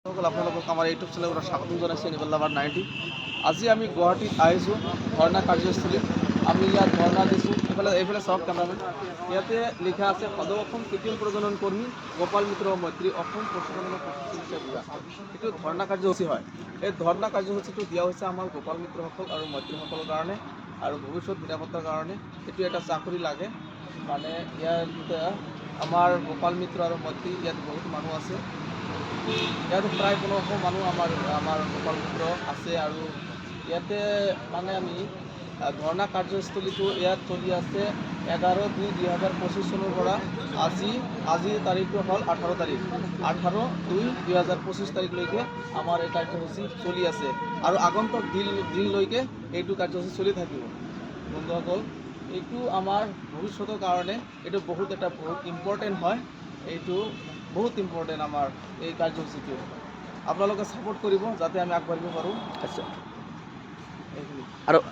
আপোনালোকক আমাৰ ইউটিউব চেনেলৰ স্বাগতম জনাইছোঁ নিবল্লাবাদ 90। আজি আমি গুৱাহাটীত আহিছোঁ ধৰ্ণা কাৰ্যস্থলীত। আমি ইয়াত ধৰ্ণা দিছোঁ। এইফালে চাওক কেমেৰামেন, ইয়াতে লিখা আছে সদৌ অসম কৃত্ৰিম প্ৰজনন কৰ্মী গোপাল মিত্ৰ মৈত্ৰী অসম পশুপালন চিকিৎসা বিভাগ। এইটো ধৰ্ণা কাৰ্যসূচী হয়। এই ধৰ্ণা কাৰ্যসূচীটো দিয়া হৈছে আমাৰ গোপাল মিত্ৰসকল আৰু মৈত্ৰীসকলৰ কাৰণে আৰু ভৱিষ্যত নিৰাপত্তাৰ কাৰণে। এইটো এটা চাকৰি লাগে, মানে ইয়াত আমাৰ গোপাল মিত্ৰ আৰু মৈত্ৰী ইয়াত বহুত মানুহ আছে। ইয়াতে প্ৰায় 1500 মানুহ আমাৰ গোপাল মিত্ৰ আছে আৰু ইয়াতে মানে আমি ধৰ্ণা কাৰ্যস্থলীটো ইয়াত চলি আছে 11/2/2025 চনৰ পৰা আজিৰ তাৰিখটো হ'ল 18 তাৰিখ। 18/2/2025 তাৰিখলৈকে আমাৰ এই কাৰ্যসূচী চলি আছে আৰু আগন্তুক দিনলৈকে এইটো কাৰ্যসূচী চলি থাকিব। বন্ধুসকল, এইটো আমাৰ ভৱিষ্যতৰ কাৰণে এইটো বহুত ইম্পৰ্টেণ্ট হয়। এইটো বহুত ইম্পৰ্টেণ্ট আমাৰ এই কাৰ্যসূচীটো। আপোনালোকে ছাপোৰ্ট কৰিব যাতে আমি আগবাঢ়িব পাৰোঁ। আচ্ছা,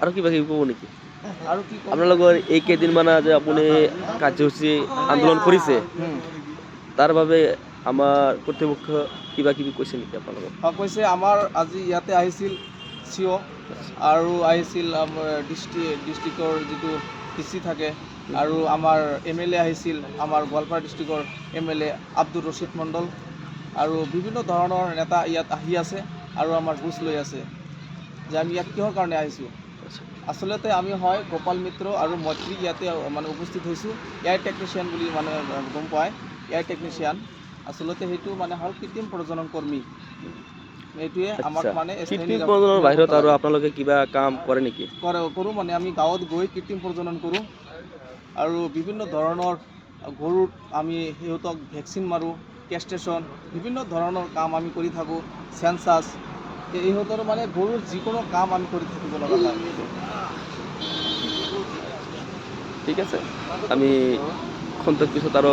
আৰু কিবা কিবি ক'ব নেকি? আৰু কি ক'ম, আপোনালোকৰ এই কেইদিনমান যে আপুনি কাৰ্যসূচী আন্দোলন কৰিছে, তাৰ বাবে আমাৰ কৰ্তৃপক্ষ কিবা কিবি কৈছে নেকি আপোনালোকক? কৈছে আমাৰ আজি ইয়াতে আহিছিল CO আৰু আহিছিল আমাৰ ডিষ্ট্ৰিক্টৰ যিটো DC থাকে আৰু আমাৰ MLA আহিছিল, আমাৰ গোৱালপাৰা ডিষ্ট্ৰিক্টৰ MLA আব্দুৰ ৰছিদ মণ্ডল আৰু বিভিন্ন ধৰণৰ নেতা ইয়াত আহি আছে আৰু আমাৰ বুজ লৈ আছে যে আমি ইয়াত কিহৰ কাৰণে আহিছোঁ। আচলতে আমি হয় গোপাল মিত্ৰ আৰু মৈত্ৰী ইয়াতে মানে উপস্থিত হৈছোঁ। এয়াৰ টেকনিচিয়ান বুলি মানে গম পায়, এয়াৰ টেকনিচিয়ান আচলতে সেইটো মানে হ'ল কৃত্ৰিম প্ৰজনন কৰ্মী। এইটোৱে আমাক মানে কৃত্ৰিম প্ৰজননৰ বাহিৰত আৰু আপোনালোকে কিবা কাম কৰে নেকি? কৰোঁ, মানে আমি গাঁৱত গৈ কৃত্ৰিম প্ৰজনন কৰোঁ আৰু বিভিন্ন ধৰণৰ গৰুত আমি সিহঁতক ভেকচিন মাৰোঁ, কেষ্ট্ৰেশ্যন, বিভিন্ন ধৰণৰ কাম আমি কৰি থাকোঁ। চেঞ্চাছ, ইহঁতৰ মানে গৰুৰ যিকোনো কাম আমি কৰি থাকিব লগা হয়। ঠিক আছে, আমি খন্তেক পিছত আৰু